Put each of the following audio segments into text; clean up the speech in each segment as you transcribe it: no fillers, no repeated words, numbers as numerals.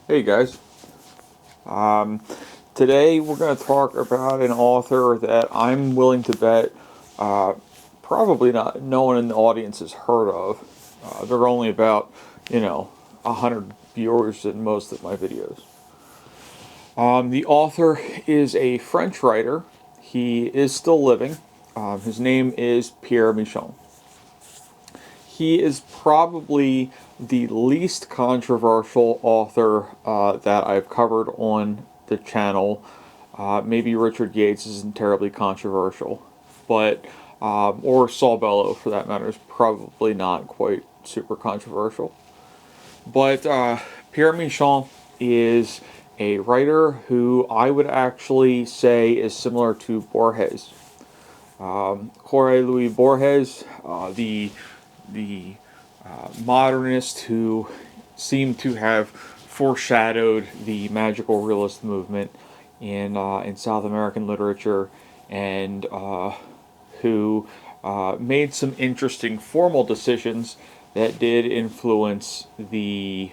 Hey guys. Um, Today we're going to talk about an author that I'm willing to bet uh, probably not no one in the audience has heard of. There are only about, 100 viewers in most of my videos. The author is a French writer. He is still living. His name is Pierre Michon. He is probably the least controversial author that I've covered on the channel. Maybe Richard Yates isn't terribly controversial, but or Saul Bellow for that matter is probably not quite super controversial. But Pierre Michon is a writer who I would actually say is similar to Borges. Jorge Luis Borges, the modernist who seemed to have foreshadowed the magical realist movement in South American literature, and who made some interesting formal decisions that did influence the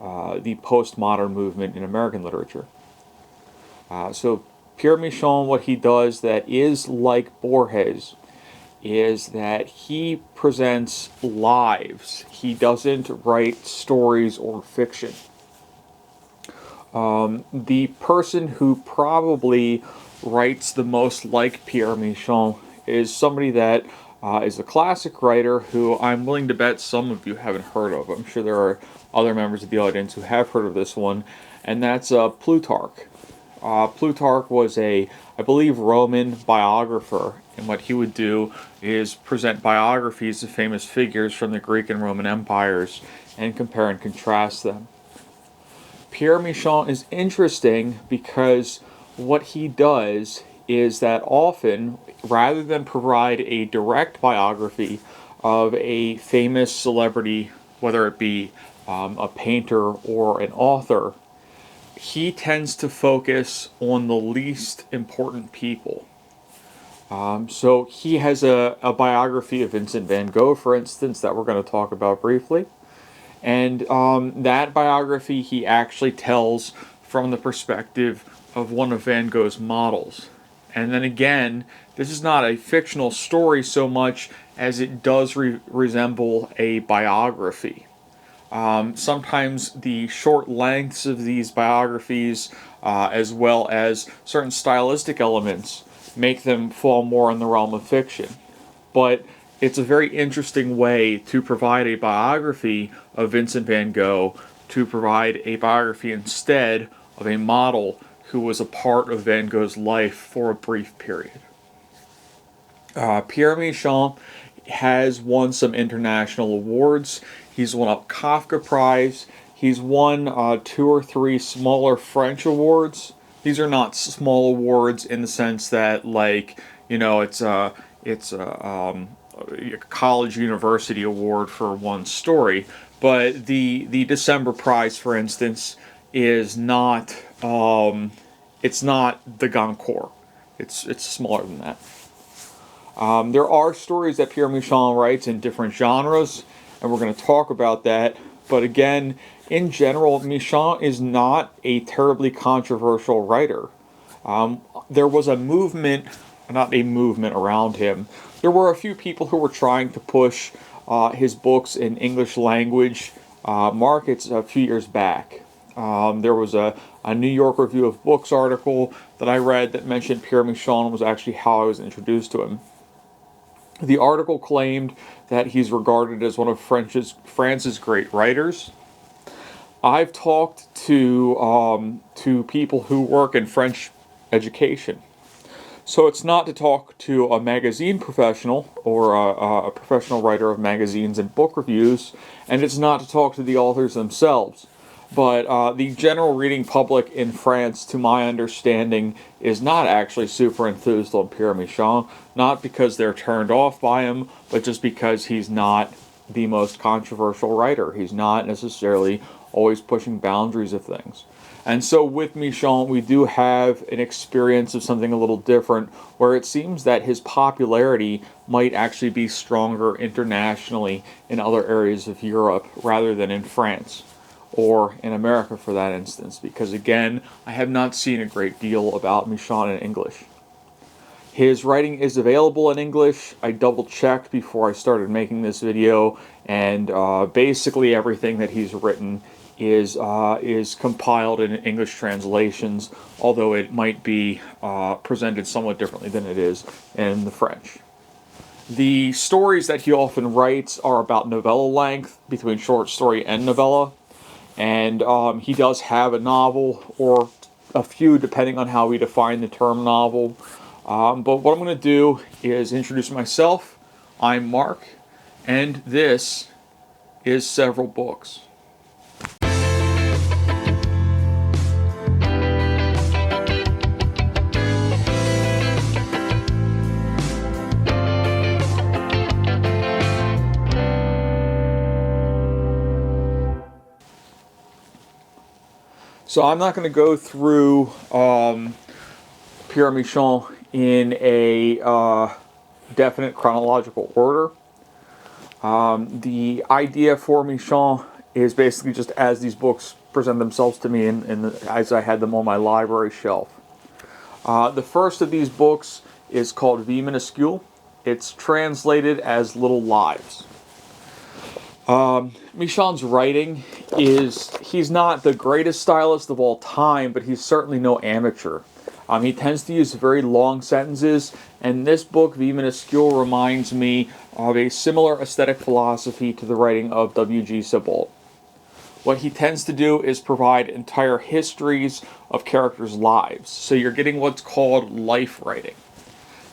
postmodern movement in American literature. So Pierre Michon, what he does that is like Borges is that he presents lives. He doesn't write stories or fiction. The person who probably writes the most like Pierre Michon is somebody that is a classic writer who I'm willing to bet some of you haven't heard of. I'm sure there are other members of the audience who have heard of this one, and that's Plutarch. Plutarch was I believe, Roman biographer, and what he would do is present biographies of famous figures from the Greek and Roman empires and compare and contrast them. Pierre Michon is interesting because what he does is that often, rather than provide a direct biography of a famous celebrity, whether it be a painter or an author, he tends to focus on the least important people. So he has a biography of Vincent van Gogh, for instance, that we're going to talk about briefly. And that biography he actually tells from the perspective of one of Van Gogh's models. And then again, this is not a fictional story so much as it does resemble a biography. Sometimes the short lengths of these biographies, as well as certain stylistic elements, make them fall more in the realm of fiction. But it's a very interesting way to provide a biography of Vincent van Gogh, to provide a biography instead of a model who was a part of Van Gogh's life for a brief period. Pierre Michon has won some international awards. He's won a Kafka Prize. He's won two or three smaller French awards. These are not small awards in the sense that, like, it's a college university award for one story. But the December Prize, for instance, is not it's not the Goncourt. It's smaller than that. There are stories that Pierre Michon writes in different genres, and we're going to talk about that. But again, in general, Michon is not a terribly controversial writer. There was a movement, not a movement around him. There were a few people who were trying to push his books in English language markets a few years back. There was a New York Review of Books article that I read that mentioned Pierre Michon was actually how I was introduced to him. The article claimed that he's regarded as one of France's great writers. I've talked to people who work in French education. So it's not to talk to a magazine professional or a professional writer of magazines and book reviews, and it's not to talk to the authors themselves. But the general reading public in France, to my understanding, is not actually super enthused on Pierre Michon, not because they're turned off by him, but just because he's not the most controversial writer. He's not necessarily always pushing boundaries of things. And so with Michon, we do have an experience of something a little different, where it seems that his popularity might actually be stronger internationally in other areas of Europe rather than in France. or in America for that instance, because again, I have not seen a great deal about Michon in English. His writing is available in English. I double-checked before I started making this video, and basically everything that he's written is compiled in English translations, although it might be presented somewhat differently than it is in the French. The stories that he often writes are about novella length, between short story and novella, and he does have a novel, or a few depending on how we define the term novel. But what I'm going to do is introduce myself. I'm Mark, and this is Several Books. So I'm not going to go through Pierre Michon in a definite chronological order. The idea for Michon is basically just as these books present themselves to me as I had them on my library shelf. The first of these books is called Vie minuscule. It's translated as Little Lives. Michon's writing he's not the greatest stylist of all time, but he's certainly no amateur. He tends to use very long sentences, and this book, Vie minuscule, reminds me of a similar aesthetic philosophy to the writing of W.G. Sebald. What he tends to do is provide entire histories of characters' lives, so you're getting what's called life writing.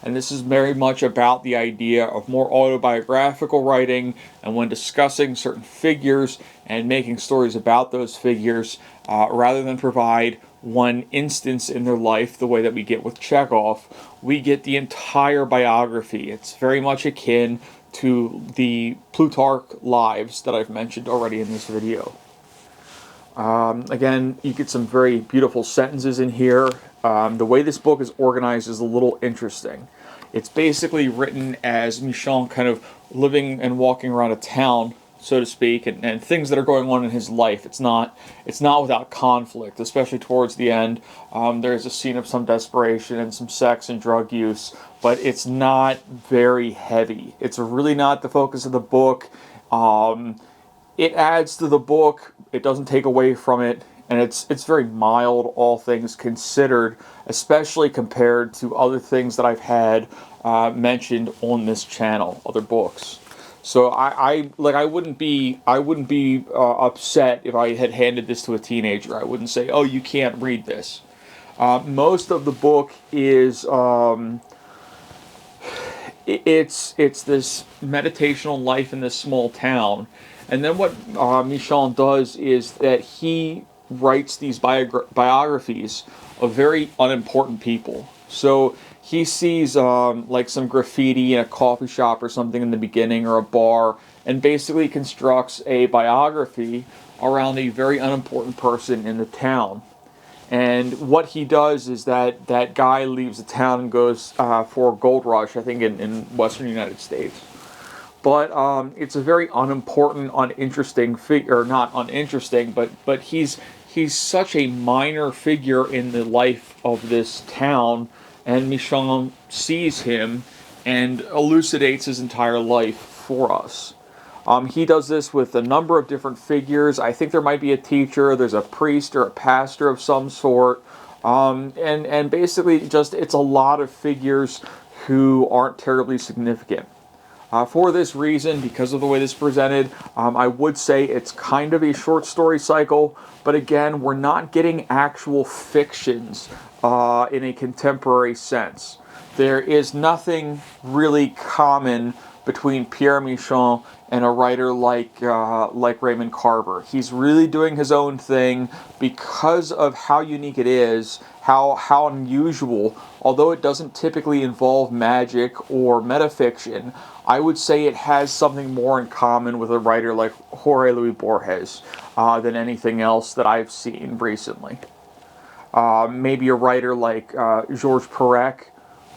And this is very much about the idea of more autobiographical writing, and when discussing certain figures and making stories about those figures, rather than provide one instance in their life the way that we get with Chekhov, we get the entire biography. It's very much akin to the Plutarch lives that I've mentioned already in this video. Again, you get some very beautiful sentences in here. The way this book is organized is a little interesting. It's basically written as Michon kind of living and walking around a town, so to speak, and things that are going on in his life. It's not without conflict, especially towards the end. There's a scene of some desperation and some sex and drug use, but it's not very heavy. It's really not the focus of the book. It adds to the book. It doesn't take away from it. And it's very mild, all things considered, especially compared to other things that I've had mentioned on this channel, other books. So I wouldn't be upset if I had handed this to a teenager. I wouldn't say, oh, you can't read this. Most of the book is it's this meditational life in this small town, and then what Michon does is that he writes these biographies of very unimportant people. So he sees like some graffiti in a coffee shop or something in the beginning, or a bar, and basically constructs a biography around a very unimportant person in the town. And what he does is that guy leaves the town and goes for a gold rush, I think in western United States. But it's a very unimportant, uninteresting figure, not uninteresting, but he's such a minor figure in the life of this town, and Michon sees him and elucidates his entire life for us. He does this with a number of different figures. I think there might be a teacher, there's a priest or a pastor of some sort, and basically just it's a lot of figures who aren't terribly significant. For this reason, because of the way this is presented, I would say it's kind of a short story cycle, but again, we're not getting actual fictions in a contemporary sense. There is nothing really common between Pierre Michon and a writer like Raymond Carver. He's really doing his own thing because of how unique it is, how unusual. Although it doesn't typically involve magic or metafiction, I would say it has something more in common with a writer like Jorge Luis Borges than anything else that I've seen recently. Maybe a writer like Georges Perec.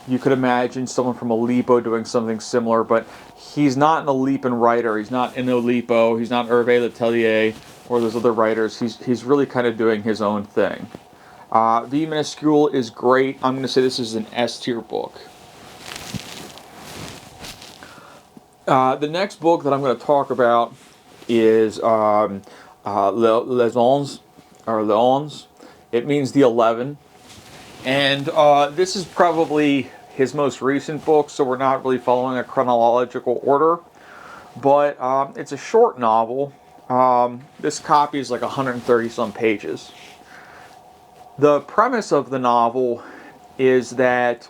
You could imagine someone from Aleppo doing something similar, but he's not an Aleppan writer. He's not in Aleppo. He's not Hervé Letellier. or those other writers. He's really kind of doing his own thing. V Minuscule is great. I'm going to say this is an S tier book. The next book that I'm going to talk about is Les Onze, or Les Onze. It means the 11. And this is probably his most recent book, so we're not really following a chronological order. But it's a short novel. This copy is like 130 some pages. The premise of the novel is that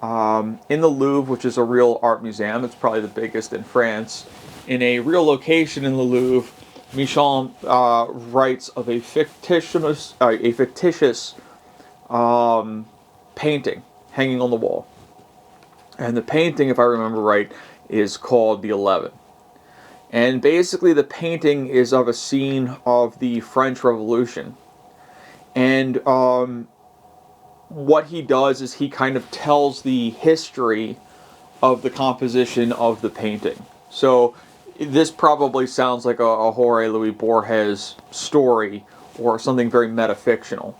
in the Louvre, which is a real art museum, it's probably the biggest in France, in a real location in the Louvre, Michon writes of a fictitious painting hanging on the wall. And the painting, if I remember right, is called The 11. And basically the painting is of a scene of the French Revolution. And what he does is he kind of tells the history of the composition of the painting. So this probably sounds like a Jorge Luis Borges story or something very metafictional.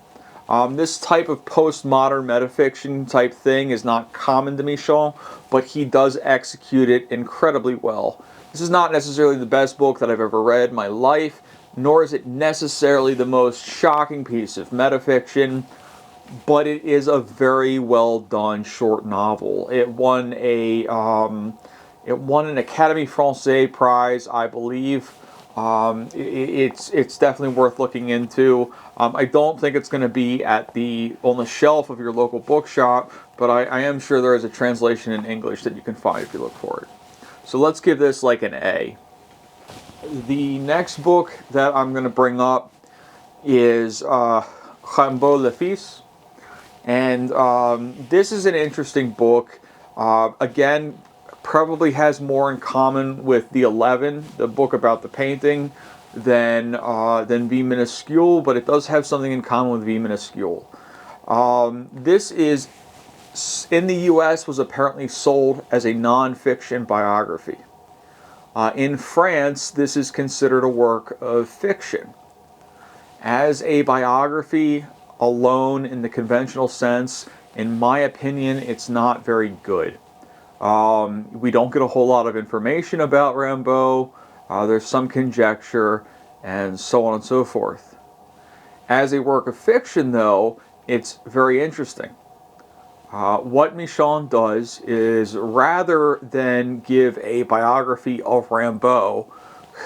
This type of postmodern metafiction type thing is not common to Michon, but he does execute it incredibly well. This is not necessarily the best book that I've ever read in my life, nor is it necessarily the most shocking piece of metafiction, but it is a very well done short novel. It won an Académie Française prize, I believe. It's definitely worth looking into. I don't think it's going to be on the shelf of your local bookshop, but I am sure there is a translation in English that you can find if you look for it. So let's give this like an A. The next book that I'm going to bring up is Rimbaud the Son. And this is an interesting book. Again, probably has more in common with The 11, the book about the painting, than V Minuscule, but it does have something in common with V Minuscule. This is, in the U.S., was apparently sold as a non-fiction biography. In France, this is considered a work of fiction. As a biography alone in the conventional sense, in my opinion, it's not very good. We don't get a whole lot of information about Rimbaud. There's some conjecture, and so on and so forth. As a work of fiction, though, it's very interesting. What Michon does is, rather than give a biography of Rimbaud,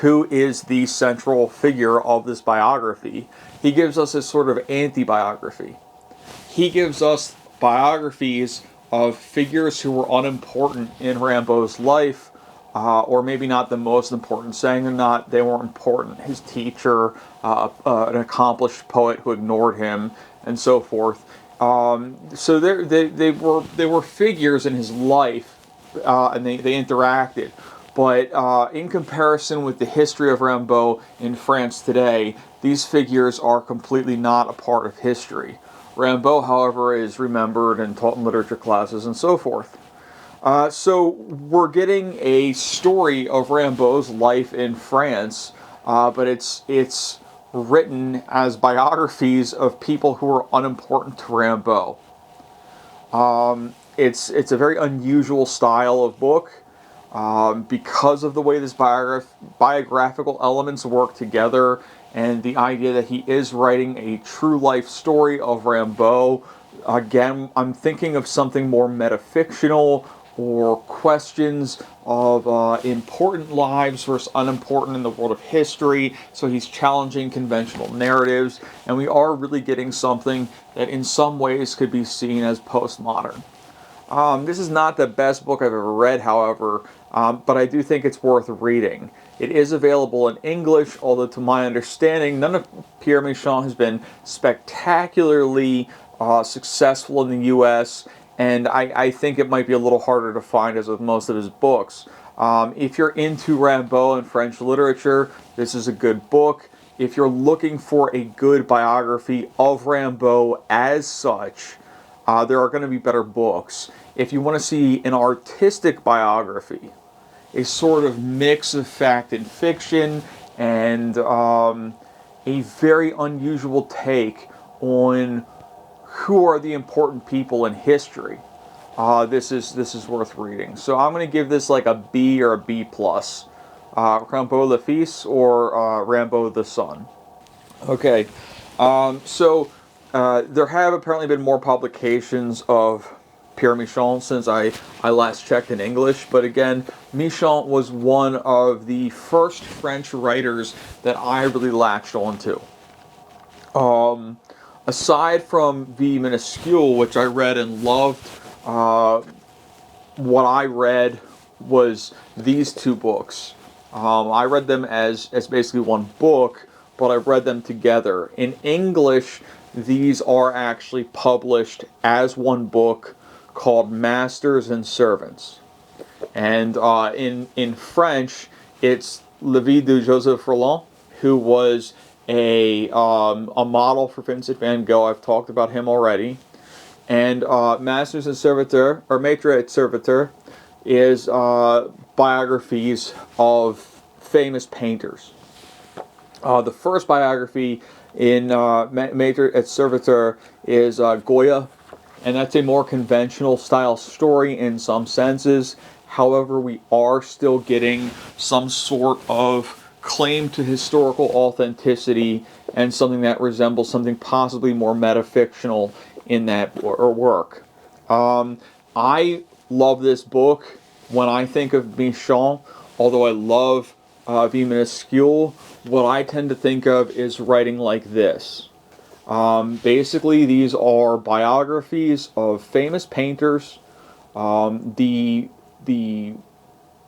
who is the central figure of this biography, he gives us a sort of anti-biography. He gives us biographies of figures who were unimportant in Rimbaud's life, or maybe not the most important, saying they weren't important. His teacher, an accomplished poet who ignored him, and so forth. So they were figures in his life, and they interacted. But in comparison with the history of Rimbaud in France today, these figures are completely not a part of history. Rimbaud, however, is remembered and taught in literature classes and so forth. So we're getting a story of Rimbaud's life in France, but it's written as biographies of people who are unimportant to Rimbaud. It's a very unusual style of book because of the way this biographical elements work together, and the idea that he is writing a true life story of Rimbaud. Again, I'm thinking of something more metafictional, or questions of important lives versus unimportant in the world of history. So he's challenging conventional narratives, and we are really getting something that in some ways could be seen as postmodern. This is not the best book I've ever read, however, but I do think it's worth reading. It is available in English, although to my understanding, none of Pierre Michon has been spectacularly successful in the U.S., and I think it might be a little harder to find, as with most of his books. If you're into Rimbaud and French literature, this is a good book. If you're looking for a good biography of Rimbaud as such, there are going to be better books. If you want to see an artistic biography, a sort of mix of fact and fiction, and a very unusual take on who are the important people in history. This is worth reading. So I'm going to give this like a B or a B plus. Rimbaud le Fils or Rimbaud the Son. Okay, so there have apparently been more publications of Pierre Michon since I last checked in English, but again, Michon was one of the first French writers that I really latched onto. Aside from Vie Minuscule, which I read and loved, what I read was these two books. I read them as basically one book, but I read them together. In English, these are actually published as one book called Masters and Servants. And in French, it's La Vie de Joseph Roland, who was a model for Vincent van Gogh. I've talked about him already. And Masters and Serviteurs, or Maître et Serviteur, is biographies of famous painters. The first biography in Maître et Serviteur is Goya, and that's a more conventional style story in some senses. However, we are still getting some sort of claim to historical authenticity and something that resembles something possibly more metafictional in that work. I love this book. When I think of Michon, although I love Vie Minuscule, what I tend to think of is writing like this. Basically, these are biographies of famous painters. The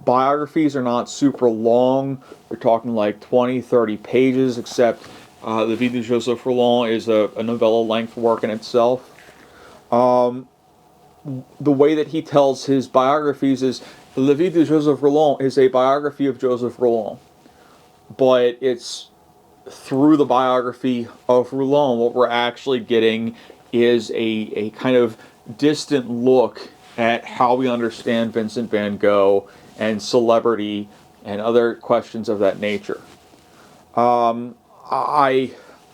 biographies are not super long. We're talking like 20, 30 pages, except La Vie de Joseph Roland is a novella-length work in itself. The way that he tells his biographies is La Vie de Joseph Roland is a biography of Joseph Roland. But it's through the biography of Roland, what we're actually getting is a kind of distant look at how we understand Vincent van Gogh and celebrity and other questions of that nature.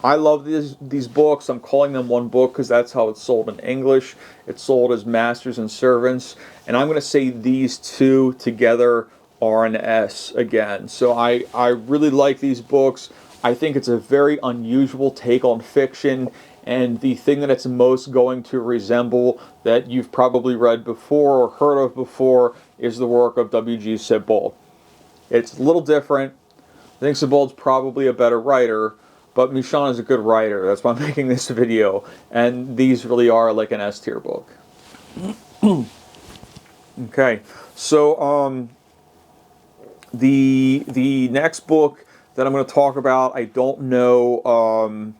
I love these books. I'm calling them one book because that's how it's sold in English. It's sold as Masters and Servants. And I'm going to say these two together are an S again. So I really like these books. I think it's a very unusual take on fiction. And the thing that it's most going to resemble that you've probably read before or heard of before is the work of W.G. Sebald. It's a little different. I think Sebald's probably a better writer, but Michon is a good writer. That's why I'm making this video. And these really are like an S-tier book. Okay, so the next book that I'm going to talk about, I don't know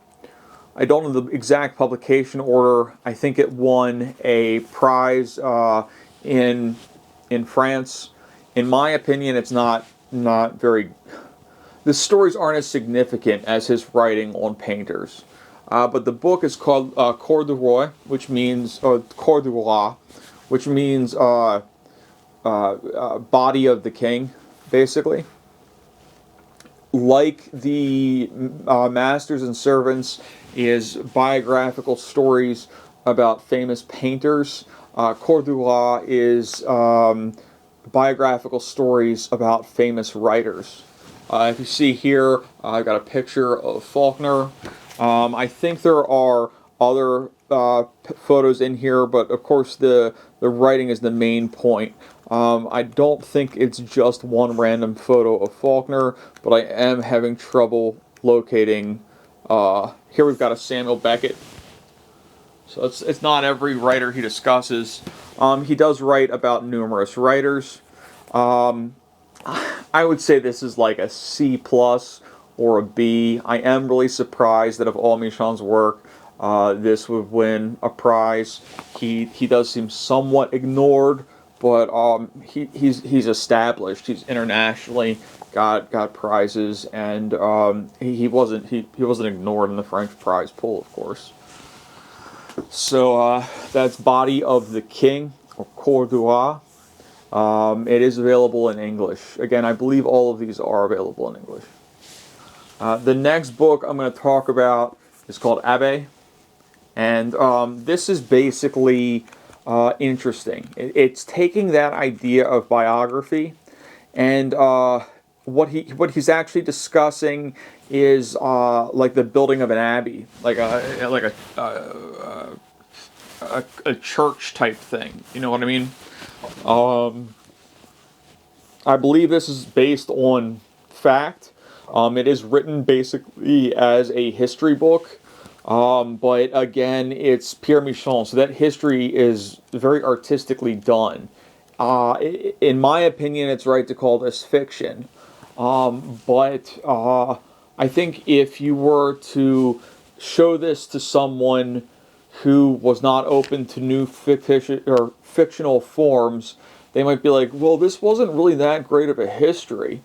the exact publication order. I think it won a prize in France. In my opinion, it's not very. The stories aren't as significant as his writing on painters. But the book is called Corps du Roi, which means Corps du Roi, which means body of the king, basically. Like the Masters and Servants is biographical stories about famous painters. Corps du Roi is biographical stories about famous writers. If you see here, I've got a picture of Faulkner. I think there are other photos in here, but of course the writing is the main point. I don't think it's just one random photo of Faulkner, but I am having trouble locating. Here we've got a Samuel Beckett. So it's not every writer he discusses. He does write about numerous writers. I would say this is like a C plus or a B. I am really surprised that of all Michon's work, this would win a prize. He does seem somewhat ignored, but he's established. He's internationally got prizes, and he wasn't ignored in the French prize pool, of course. So that's Body of the King, or Corps du Roi. It is available in English. Again, I believe all of these are available in English. The next book I'm going to talk about is called Abbies, and this is basically interesting. It's taking that idea of biography, and what he's actually discussing is like the building of an abbey, like a church type thing. You know what I mean? Um, I believe this is based on fact. It is written basically as a history book, but again, it's Pierre Michon, so that history is very artistically done. In my opinion, it's right to call this fiction, but I think if you were to show this to someone who was not open to new fiction or fictional forms, they might be like, "Well, this wasn't really that great of a history,"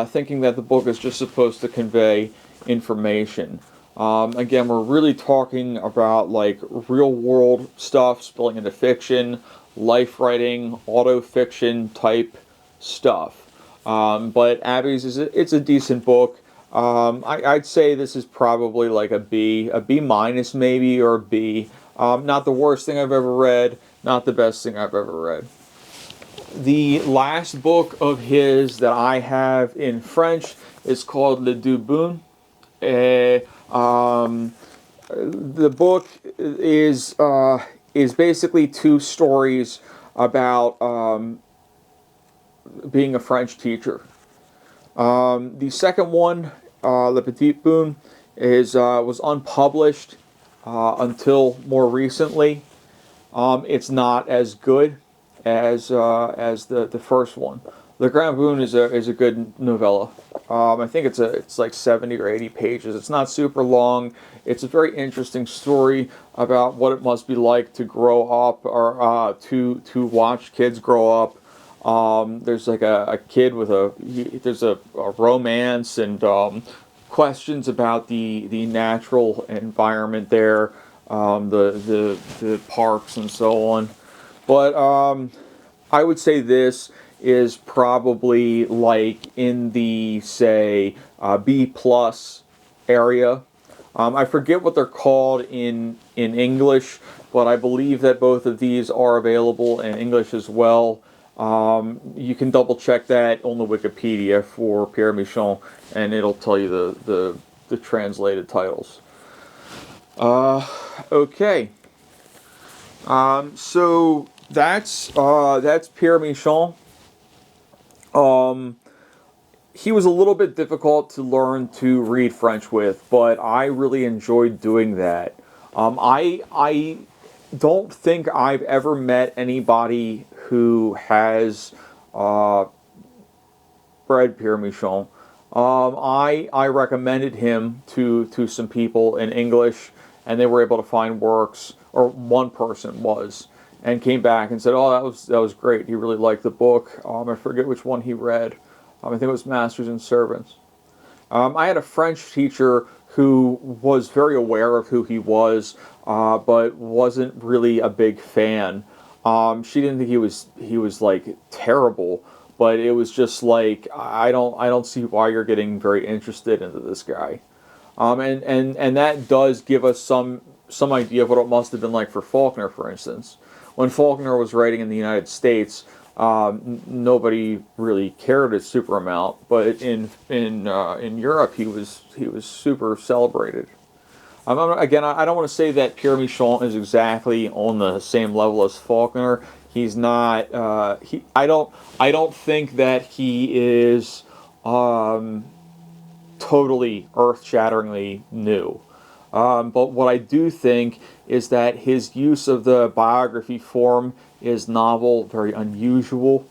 thinking that the book is just supposed to convey information. Again, we're really talking about like real world stuff spilling into fiction, life writing, auto fiction type stuff. But Abbies it's a decent book. I'd say this is probably like a B minus maybe, or a B. Not the worst thing I've ever read, not the best thing I've ever read. The last book of his that I have in French is called Le Deux Bons. The book is basically two stories about being a French teacher. The second one, Le Petit Boon, was unpublished until more recently. It's not as good as the first one. Le Grand Boon is a good novella. I think it's like 70 or 80 pages. It's not super long. It's a very interesting story about what it must be like to grow up, or to watch kids grow up. There's like a kid with there's a romance, and questions about the natural environment there, the parks and so on. But I would say this is probably like in the, say, B plus area. I forget what they're called in English, but I believe that both of these are available in English as well. You can double check that on the Wikipedia for Pierre Michon, and it'll tell you the translated titles. Okay. So that's Pierre Michon. He was a little bit difficult to learn to read French with, but I really enjoyed doing that. I don't think I've ever met anybody who has read Pierre Michon. I recommended him to some people in English, and they were able to find works, or one person was, and came back and said, "Oh, that was great. He really liked the book." I forget which one he read. I think it was Masters and Servants. I had a French teacher who was very aware of who he was, but wasn't really a big fan. She didn't think he was like terrible, but it was just like, I don't see why you're getting very interested into this guy. And that does give us some idea of what it must have been like for Faulkner, for instance. When Faulkner was writing in the United States, nobody really cared a super amount, but in Europe he was super celebrated. Again, I don't want to say that Pierre Michon is exactly on the same level as Faulkner. He's not. I don't think that he is totally earth-shatteringly new. But what I do think is that his use of the biography form is novel, very unusual.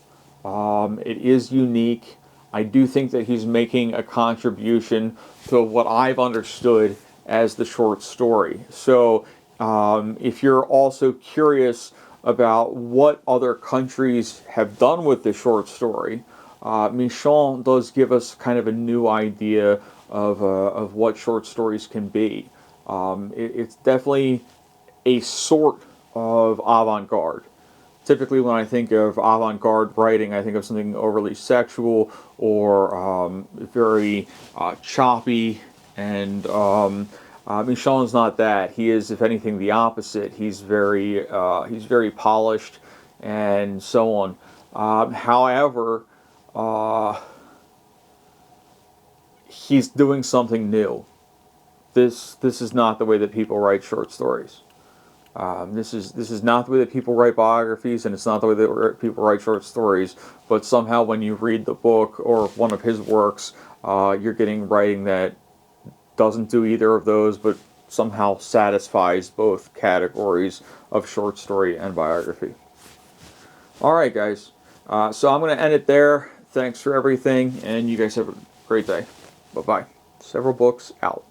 It is unique. I do think that he's making a contribution to what I've understood as the short story. So if you're also curious about what other countries have done with the short story, Michon does give us kind of a new idea of what short stories can be. It's definitely a sort of avant-garde. Typically, when I think of avant-garde writing, I think of something overly sexual or very choppy. And Michon is not that. He is, if anything, the opposite. He's very polished and so on. However, he's doing something new. This is not the way that people write short stories. This is not the way that people write biographies, and it's not the way that people write short stories. But somehow, when you read the book or one of his works, you're getting writing that doesn't do either of those, but somehow satisfies both categories of short story and biography. All right, guys. So I'm going to end it there. Thanks for everything, and you guys have a great day. Bye bye. Several books out.